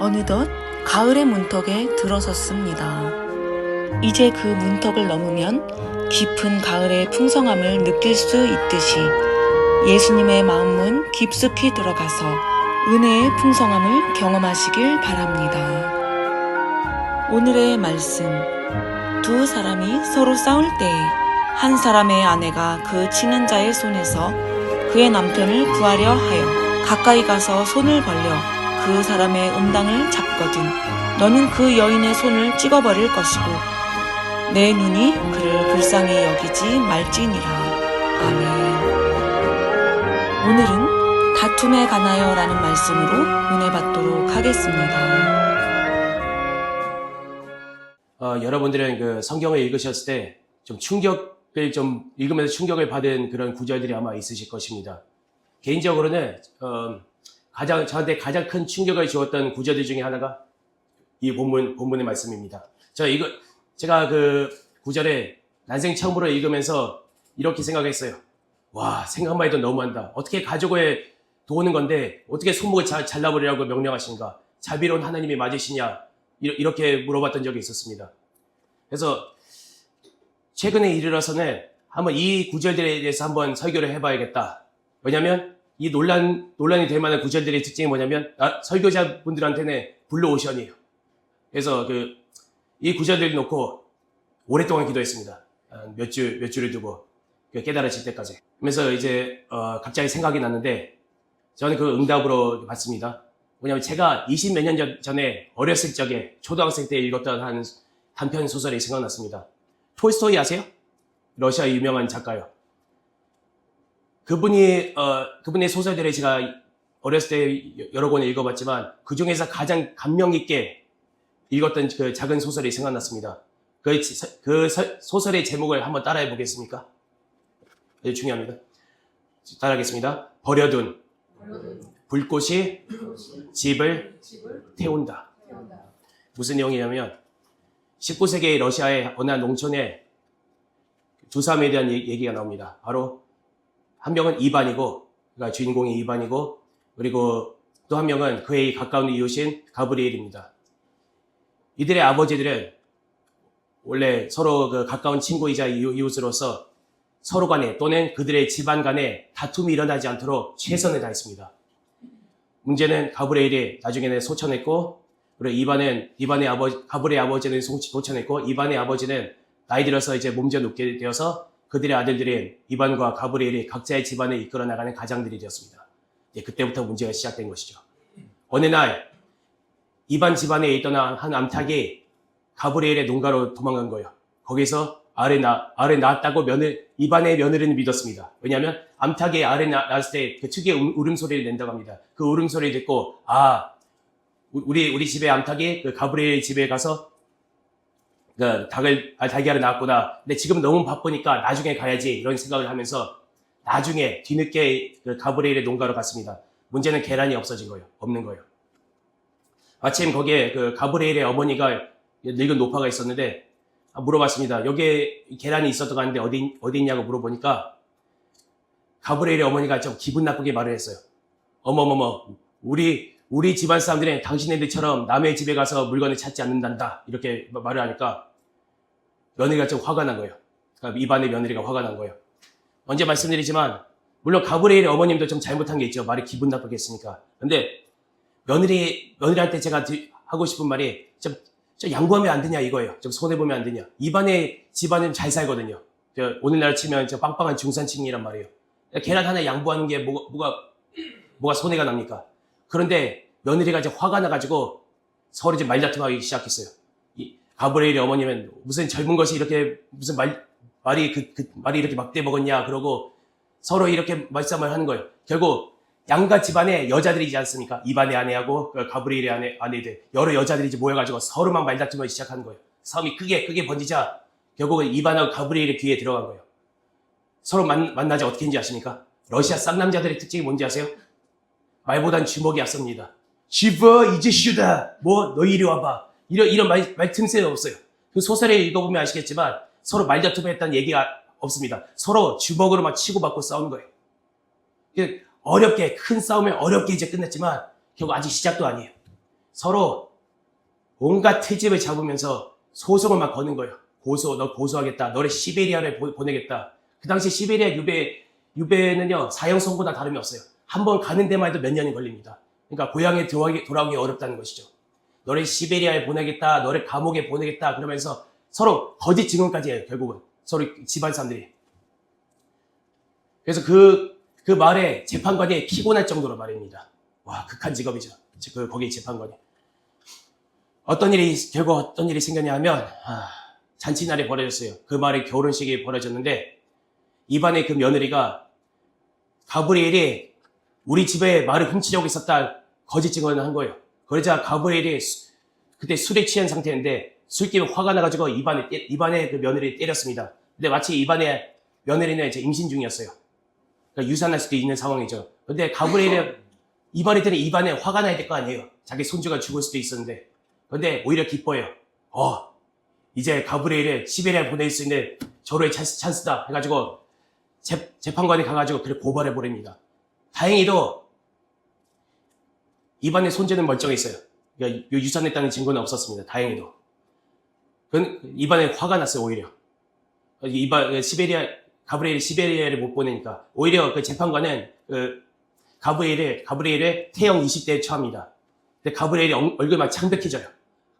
어느덧 가을의 문턱에 들어섰습니다. 이제 그 문턱을 넘으면 깊은 가을의 풍성함을 느낄 수 있듯이 예수님의 마음문 깊숙이 들어가서 은혜의 풍성함을 경험하시길 바랍니다. 오늘의 말씀. 두 사람이 서로 싸울 때에 한 사람의 아내가 그 치는 자의 손에서 그의 남편을 구하려 하여 가까이 가서 손을 벌려 그 사람의 음당을 잡거든 너는 그 여인의 손을 찍어버릴 것이고 내 눈이 그를 불쌍히 여기지 말지니라. 아멘. 오늘은 다툼에 관하여 라는 말씀으로 은혜 받도록 하겠습니다. 여러분들은 그 성경을 읽으셨을 때 좀 읽으면서 충격을 받은 그런 구절들이 아마 있으실 것입니다. 개인적으로는, 저한테 가장 큰 충격을 주었던 구절들 중에 하나가 이 본문의 말씀입니다. 제가 그 구절에 난생 처음으로 읽으면서 이렇게 생각했어요. 와, 생각만 해도 너무한다. 어떻게 가족을 도우는 건데 어떻게 손목을 잘라버리라고 명령하신가? 자비로운 하나님이 맞으시냐? 이렇게 물어봤던 적이 있었습니다. 그래서 최근에 이르러서는 한번 이 구절들에 대해서 한번 설교를 해봐야겠다. 왜냐하면 이 논란이 될 만한 구절들의 특징이 뭐냐면 설교자분들한테는 블루오션이에요. 그래서 이 구절들을 놓고 오랫동안 기도했습니다. 몇 주를 두고 깨달아질 때까지. 그러면서 이제 갑자기 생각이 났는데 저는 그 응답으로 받습니다. 뭐냐면 제가 20몇 년 전에 어렸을 적에 초등학생 때 읽었던 한 단편 소설이 생각났습니다. 톨스토이 아세요? 러시아 유명한 작가요. 그분의 소설들을 제가 어렸을 때 여러 권 읽어봤지만 그 중에서 가장 감명 있게 읽었던 그 작은 소설이 생각났습니다. 그 소설의 제목을 한번 따라해 보겠습니까? 아주 중요합니다. 따라하겠습니다. 버려둔 불꽃이 집을 태운다. 무슨 내용이냐면 19세기 러시아의 어느 한 농촌에 두 사람에 대한 얘기가 나옵니다. 바로 한 명은 이반이고, 그러니까 주인공이 이반이고, 그리고 또 한 명은 그의 가까운 이웃인 가브리엘입니다. 이들의 아버지들은 원래 서로 그 가까운 친구이자 이웃으로서 서로 간에 또는 그들의 집안 간에 다툼이 일어나지 않도록 최선을 다했습니다. 문제는 가브리엘이 나중에는 소천했고, 그리고 가브리엘 아버지는 소천했고, 이반의 아버지는 나이 들어서 이제 몸져 눕게 되어서 그들의 아들들인 이반과 가브리엘이 각자의 집안을 이끌어 나가는 가장들이 되었습니다. 그때부터 문제가 시작된 것이죠. 어느 날 이반 집안에 있던 한 암탉이 가브리엘의 농가로 도망간 거예요. 거기서 알을 낳았다고 이반의 며느리는 믿었습니다. 왜냐하면 암탉이 알을 낳았을 때 그 특유의 울음소리를 낸다고 합니다. 그 울음소리를 듣고 우리 집의 암탉이 그 가브리엘 집에 가서 달걀을 낳았구나. 근데 지금 너무 바쁘니까 나중에 가야지. 이런 생각을 하면서 나중에 뒤늦게 그 가브리엘의 농가로 갔습니다. 문제는 계란이 없는 거예요. 마침 거기에 그 가브리엘의 어머니가 늙은 노파가 있었는데 물어봤습니다. 여기에 계란이 있었던 거 같은데 어디 있냐고 물어보니까 가브리엘의 어머니가 좀 기분 나쁘게 말을 했어요. 어머머머, 우리 집안 사람들은 당신네들처럼 남의 집에 가서 물건을 찾지 않는단다. 이렇게 말을 하니까 며느리가 좀 화가 난 거예요. 그러니까 이반의 며느리가 화가 난 거예요. 언제 말씀드리지만 물론 가브리엘의 어머님도 좀 잘못한 게 있죠. 말이 기분 나쁘게 했으니까. 근데 며느리한테 제가 하고 싶은 말이 좀 양보하면 안 되냐 이거예요. 좀 손해보면 안 되냐. 이반의 집안은 잘 살거든요. 오늘날 치면 빵빵한 중산층이란 말이에요. 계란 하나 양보하는 게 뭐가 손해가 납니까? 그런데 며느리가 이제 화가 나가지고 서로 이제 말다툼하기 시작했어요. 가브리엘의 어머님은 무슨 젊은 것이 이렇게 무슨 말이 이렇게 막대 먹었냐 그러고 서로 이렇게 말싸움을 하는 거예요. 결국 양가 집안에 여자들이지 않습니까? 이반의 아내하고 가브리엘의 아내들 여러 여자들이 이제 모여가지고 서로 막 말다툼을 시작하는 거예요. 싸움이 크게 번지자 결국은 이반하고 가브리엘의 귀에 들어간 거예요. 서로 만나자 어떻게 했는지 아십니까? 러시아 쌍남자들의 특징이 뭔지 아세요? 말보단 주먹이 앞섭니다. 집어 이제 슈다. 너 이리 와봐. 이런 말 틈새는 없어요. 그 소설을 읽어보면 아시겠지만 서로 말다툼했다는 얘기가 없습니다. 서로 주먹으로 막 치고받고 싸우는 거예요. 어렵게 큰 싸움을 어렵게 이제 끝냈지만 결국 아직 시작도 아니에요. 서로 온갖 트집을 잡으면서 소송을 막 거는 거예요. 너 고소하겠다. 너를 시베리아를 보내겠다. 그 당시 시베리아 유배는요, 사형 선고나 다름이 없어요. 한 번 가는 데만 해도 몇 년이 걸립니다. 그러니까 고향에 돌아오기 어렵다는 것이죠. 너를 시베리아에 보내겠다. 너를 감옥에 보내겠다. 그러면서 서로 거짓 증언까지 해요. 결국은 서로 집안 사람들이. 그래서 그 말에 재판관이 피곤할 정도로 말입니다. 와, 극한 직업이죠. 거기 재판관이. 결국 어떤 일이 생겼냐 하면, 잔치날이 벌어졌어요. 그 말에 결혼식이 벌어졌는데, 이반의 그 며느리가 가브리엘이 우리 집에 말을 훔치려고 있었다 거짓 증언을 한 거예요. 그러자 가브리엘이 그때 술에 취한 상태인데 술기에 화가 나가지고 이반의 그 며느리를 때렸습니다. 근데 마치 이반의 며느리는 이제 임신 중이었어요. 그러니까 유산할 수도 있는 상황이죠. 근데 가브리엘은 이반이 때는 이반에 화가 나야 될 거 아니에요. 자기 손주가 죽을 수도 있었는데. 근데 오히려 기뻐요. 이제 가브리엘을 시베리아에 보낼 수 있는 절호의 찬스다 해가지고 재판관이 가가지고 그를 고발해 버립니다. 다행히도 이반의 손주는 멀쩡했어요. 그러니까 유산했다는 증거는 없었습니다. 다행히도. 이반에 화가 났어요. 오히려 가브리엘이 시베리아를 못 보내니까 오히려 그 재판관은 가브리엘을 태형 20대에 처합니다. 근데 가브리엘이 얼굴이 막 창백해져요.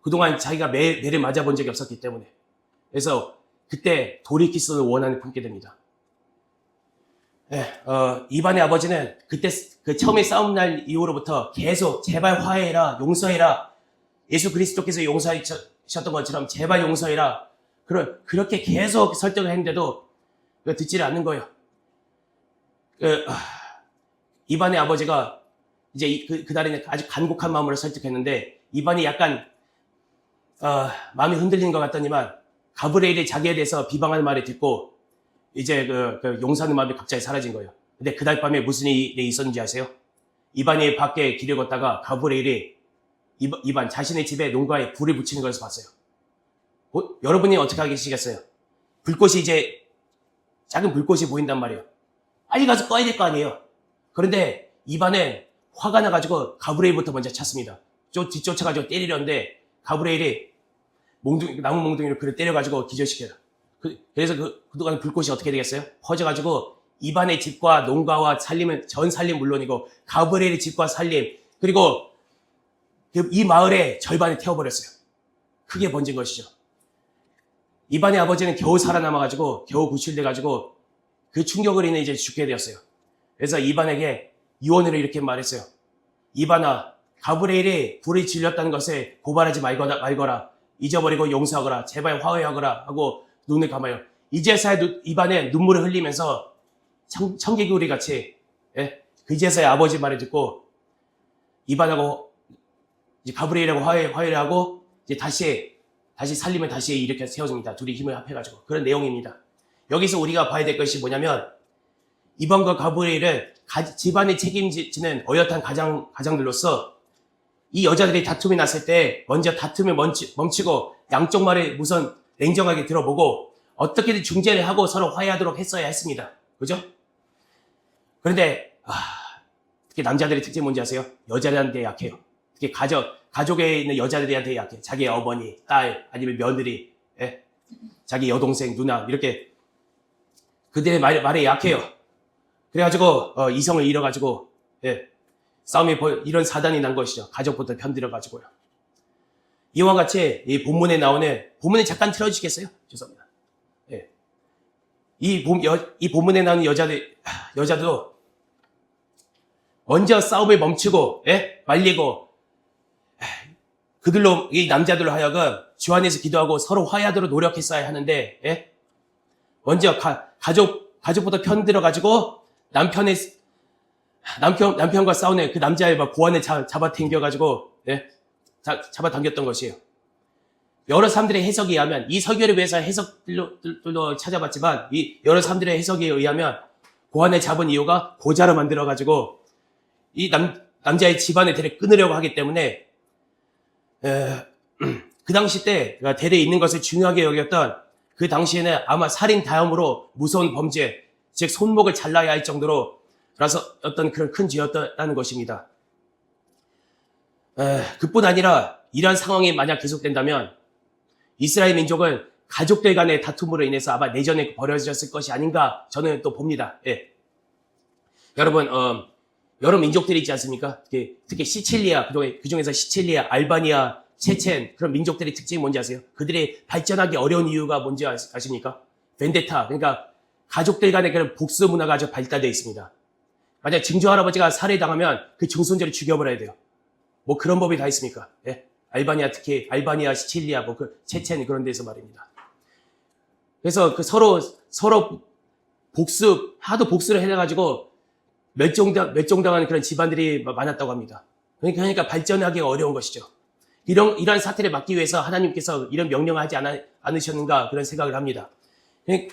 그동안 자기가 매를 맞아본 적이 없었기 때문에. 그래서 그때 도리키스를 원한을 품게 됩니다. 이반의 아버지는 그때 그 처음에 싸움 날 이후로부터 계속 제발 화해해라, 용서해라. 예수 그리스도께서 용서하셨던 것처럼 제발 용서해라. 그렇게 계속 설득을 했는데도 듣지를 않는 거예요. 이반의 아버지가 이제 그날에는 아주 간곡한 마음으로 설득했는데 이반이 약간 마음이 흔들리는 것 같더니만 가브리엘이 자기에 대해서 비방하는 말을 듣고 이제 그 용서하는 마음이 갑자기 사라진 거예요. 근데 그날 밤에 무슨 일이 있었는지 아세요? 이반이 밖에 길을 걷다가 가브리엘이 이반 자신의 집에 농가에 불을 붙이는 것을 봤어요. 여러분이 어떻게 하시겠어요? 불꽃이 이제 작은 불꽃이 보인단 말이에요. 빨리 가서 꺼야 될 거 아니에요. 그런데 이반은 화가 나가지고 가브리엘부터 먼저 찼습니다. 뒤쫓아가지고 때리려는데 가브리엘이 나무 몽둥이로 그를 때려가지고 기절시켜요. 그래서 그동안 불꽃이 어떻게 되겠어요? 퍼져가지고 이반의 집과 농가와 전 살림 물론이고 가브리엘의 집과 살림 그리고 이 마을의 절반을 태워버렸어요. 크게 번진 것이죠. 이반의 아버지는 겨우 살아남아가지고 겨우 구출돼가지고 그 충격을 인해 이제 죽게 되었어요. 그래서 이반에게 유언으로 이렇게 말했어요. 이반아, 가브리엘이 불을 질렸다는 것을 고발하지 말거라. 잊어버리고 용서하거라. 제발 화해하거라 하고 눈을 감아요. 이제서야 이반에 눈물을 흘리면서 청개구리 같이 그제서야 아버지 말을 듣고 이반하고 이제 가브리엘하고 화해를 하고 이제 다시 살림을 다시 이렇게 세워줍니다. 둘이 힘을 합해가지고 그런 내용입니다. 여기서 우리가 봐야 될 것이 뭐냐면 이반과 가브리엘은 집안을 책임지는 어엿한 가장들로서 이 여자들이 다툼이 났을 때 먼저 다툼을 멈추고 양쪽 말을 우선 냉정하게 들어보고 어떻게든 중재를 하고 서로 화해하도록 했어야 했습니다. 그죠? 그런데 특히 남자들의 특징이 뭔지 아세요? 여자들한테 약해요. 특히 가족에 있는 여자들한테 약해요. 자기 어머니, 딸, 아니면 며느리, 자기 여동생, 누나 이렇게 그들의 말에 약해요. 그래가지고 이성을 잃어가지고 이런 사단이 난 것이죠. 가족부터 편들어가지고요. 이와 같이 이 본문에 잠깐 틀어주시겠어요? 죄송합니다. 이 본문에 나오는 여자도 먼저 싸움을 멈추고 말리고 이 남자들로 하여금 주 안에서 기도하고 서로 화해하도록 노력했어야 하는데 먼저 가족부터 편들어가지고 남편과 싸우는 그 남자의 고안을 잡아당겨가지고 잡아당겼던 것이에요. 여러 사람들의 해석에 의하면 이 설교를 위해서 해석들로 찾아봤지만 이 여러 사람들의 해석에 의하면 고안을 잡은 이유가 고자로 만들어가지고 이 남자의 집안의 대를 끊으려고 하기 때문에 그 당시 때 대대에 있는 것을 중요하게 여겼던 그 당시에는 아마 살인 다음으로 무서운 범죄 즉 손목을 잘라야 할 정도로 라서 어떤 그런 큰 죄였다는 것입니다. 그뿐 아니라 이런 상황이 만약 계속된다면 이스라엘 민족은 가족들 간의 다툼으로 인해서 아마 내전이 벌어졌을 것이 아닌가 저는 또 봅니다. 예. 여러분, 여러 민족들이 있지 않습니까? 특히 시칠리아, 그중에서 시칠리아, 알바니아, 체첸 그런 민족들의 특징이 뭔지 아세요? 그들이 발전하기 어려운 이유가 뭔지 아십니까? 벤데타, 그러니까 가족들 간의 그런 복수 문화가 아주 발달되어 있습니다. 만약 증조 할아버지가 살해당하면 그 증손자를 죽여버려야 돼요. 뭐 그런 법이 다 있습니까? 예? 알바니아, 특히 알바니아, 시칠리아, 체첸 그런 데서 말입니다. 그래서 서로 하도 복수를 해가지고 멸종당하는 그런 집안들이 많았다고 합니다. 그러니까 발전하기가 어려운 것이죠. 이런 사태를 막기 위해서 하나님께서 이런 명령을 하지 않으셨는가 그런 생각을 합니다.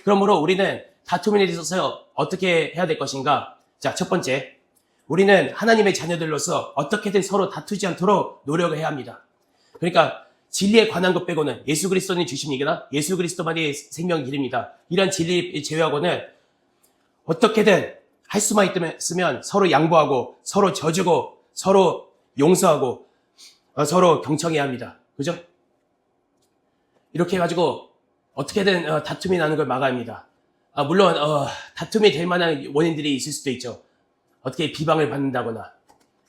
그러므로 우리는 다툼에 있어서 어떻게 해야 될 것인가? 자, 첫 번째, 우리는 하나님의 자녀들로서 어떻게든 서로 다투지 않도록 노력을 해야 합니다. 그러니까 진리에 관한 것 빼고는 예수 그리스도는 주신 얘기나 예수 그리스도만이 생명의 길입니다. 이런 진리 제외하고는 어떻게든 할 수만 있으면 서로 양보하고 서로 져주고 서로 용서하고 서로 경청해야 합니다. 그죠? 이렇게 해가지고 어떻게든 다툼이 나는 걸 막아야 합니다. 물론 다툼이 될 만한 원인들이 있을 수도 있죠. 어떻게 비방을 받는다거나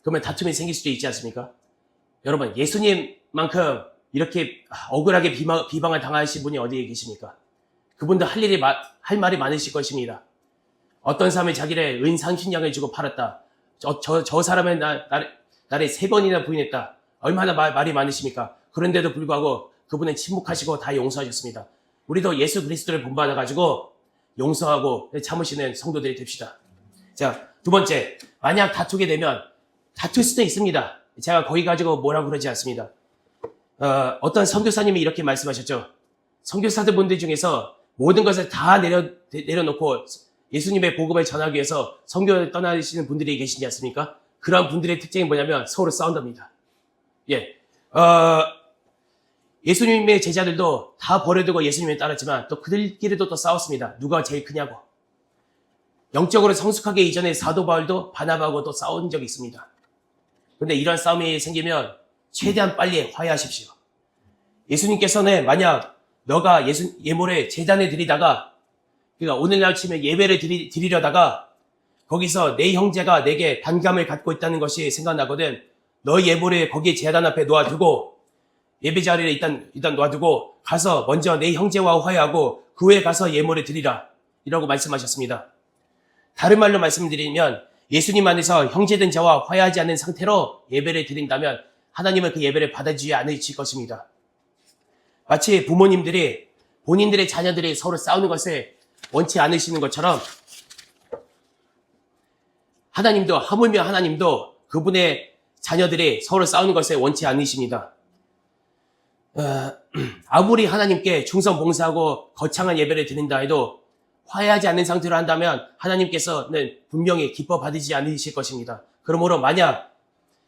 그러면 다툼이 생길 수도 있지 않습니까? 여러분, 예수님만큼 이렇게 억울하게 비방을 당하신 분이 어디에 계십니까? 그분도 할 말이 많으실 것입니다. 어떤 사람이 자기를 은 30냥을 주고 팔았다. 저 사람은 나를 3번이나 부인했다. 얼마나 말이 많으십니까? 그런데도 불구하고 그분은 침묵하시고 다 용서하셨습니다. 우리도 예수 그리스도를 본받아가지고 용서하고 참으시는 성도들이 됩시다. 자, 두 번째, 만약 다투게 되면 다툴 수도 있습니다. 제가 거기 가지고 뭐라고 그러지 않습니다. 어떤 선교사님이 이렇게 말씀하셨죠. 선교사들 분들 중에서 모든 것을 다 내려놓고 예수님의 복음을 전하기 위해서 선교를 떠나시는 분들이 계시지 않습니까? 그런 분들의 특징이 뭐냐면 서로 싸운답니다. 예, 예수님의 제자들도 다 버려두고 예수님을 따랐지만 또 그들끼리도 또 싸웠습니다. 누가 제일 크냐고. 영적으로 성숙하기 이전에 사도 바울도 바나바하고 또 싸운 적이 있습니다. 그런데 이런 싸움이 생기면 최대한 빨리 화해하십시오. 예수님께서는 만약 너가 예물을 제단에 드리다가 그러니까 오늘날 치면 예배를 드리려다가 거기서 내 형제가 내게 반감을 갖고 있다는 것이 생각나거든. 너 예물을 거기 제단 앞에 놓아두고 예배 자리에 일단 놔두고 가서 먼저 내 형제와 화해하고 그 후에 가서 예물을 드리라. 이라고 말씀하셨습니다. 다른 말로 말씀드리면 예수님 안에서 형제된 자와 화해하지 않는 상태로 예배를 드린다면 하나님은 그 예배를 받아주지 않으실 것입니다. 마치 부모님들이 본인들의 자녀들이 서로 싸우는 것을 원치 않으시는 것처럼 하물며 하나님도 그분의 자녀들이 서로 싸우는 것을 원치 않으십니다. 아무리 하나님께 충성 봉사하고 거창한 예배를 드린다 해도 화해하지 않는 상태로 한다면 하나님께서는 분명히 기뻐 받으시지 않으실 것입니다. 그러므로 만약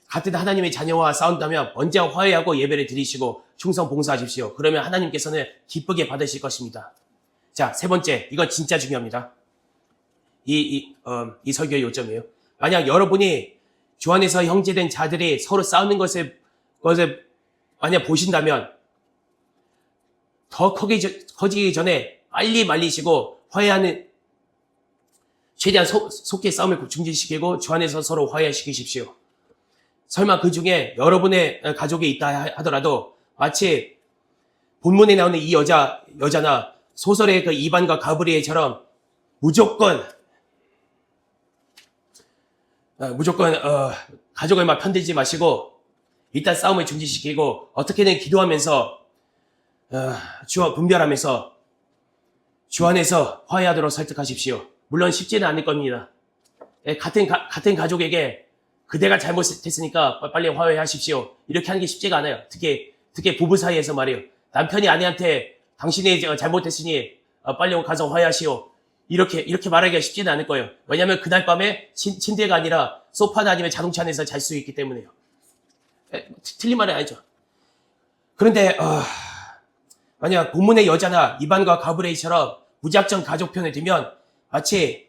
같은 하나님의 자녀와 싸운다면 먼저 화해하고 예배를 드리시고 충성 봉사하십시오. 그러면 하나님께서는 기쁘게 받으실 것입니다. 자, 세 번째, 이건 진짜 중요합니다. 이 설교의 요점이에요. 만약 여러분이 주 안에서 형제된 자들이 서로 싸우는 것을 만약 보신다면 더 커지기 전에 빨리 말리시고 화해하는 최대한 속히 싸움을 중지시키고 주 안에서 서로 화해시키십시오. 설마 그 중에 여러분의 가족이 있다 하더라도 마치 본문에 나오는 이 여자나 소설의 그 이반과 가브리엘처럼 무조건 가족을 막 편들지 마시고 일단 싸움을 중지시키고 어떻게든 기도하면서 주와 분별하면서 주 안에서 화해하도록 설득하십시오. 물론 쉽지는 않을 겁니다. 같은 가족에게 그대가 잘못했으니까 빨리 화해하십시오. 이렇게 하는 게 쉽지가 않아요. 특히 부부 사이에서 말이에요. 남편이 아내한테 당신이 잘못했으니 빨리 가서 화해하시오. 이렇게 말하기가 쉽지는 않을 거예요. 왜냐하면 그날 밤에 침대가 아니라 소파나 아니면 자동차 안에서 잘 수 있기 때문에요. 틀린 말은 아니죠. 그런데 만약 본문의 여자나 이반과 가브리엘처럼 무작정 가족 편을 들면 마치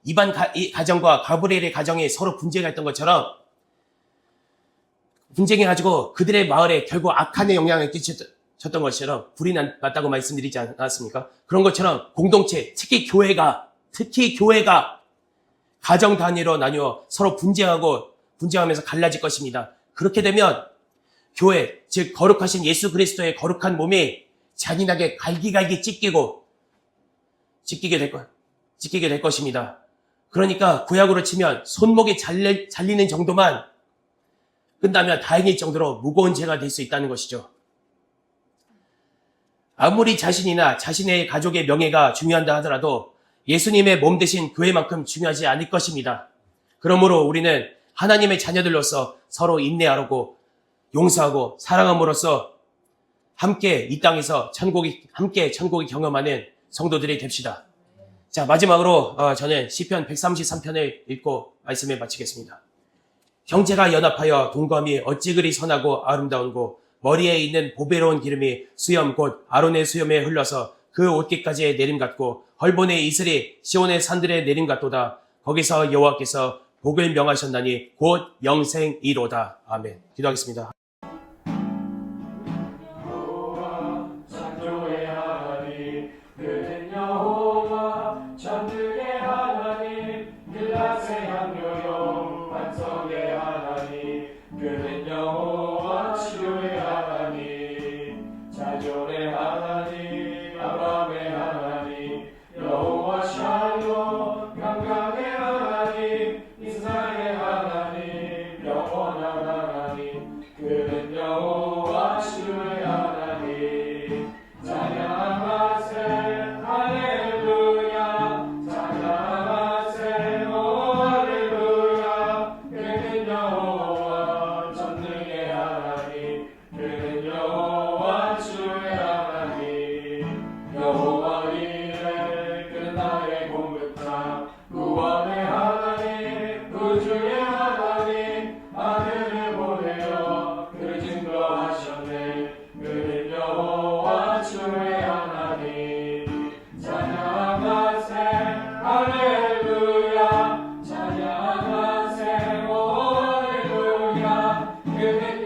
이반 가정과 가브리엘의 가정이 서로 분쟁했던 것처럼 분쟁해가지고 그들의 마을에 결국 악한의 영향을 끼쳤던 것처럼 불이 났다고 말씀드리지 않았습니까? 그런 것처럼 공동체, 특히 교회가 가정 단위로 나뉘어 서로 분쟁하면서 갈라질 것입니다. 그렇게 되면 교회, 즉 거룩하신 예수 그리스도의 거룩한 몸이 잔인하게 갈기갈기 찢기게 될 것입니다. 그러니까 구약으로 치면 손목이 잘리는 정도만 끝나면 다행일 정도로 무거운 죄가 될 수 있다는 것이죠. 아무리 자신이나 자신의 가족의 명예가 중요한다 하더라도 예수님의 몸 대신 교회만큼 중요하지 않을 것입니다. 그러므로 우리는 하나님의 자녀들로서 서로 인내하고 용서하고 사랑함으로써 함께 이 땅에서 함께 천국이 경험하는 성도들이 됩시다. 자, 마지막으로 저는 시편 133편을 읽고 말씀을 마치겠습니다. 형제가 연합하여 동거함이 어찌 그리 선하고 아름다운고 머리에 있는 보배로운 기름이 수염 곧 아론의 수염에 흘러서 그 옷깃까지 내림 같고 헐본의 이슬이 시온의 산들의 내림 같도다. 거기서 여호와께서 복을 명하셨나니 곧 영생이로다. 아멘. 기도하겠습니다. 찬양하세, 할렐루야, 찬양하세, 할렐루야, 그는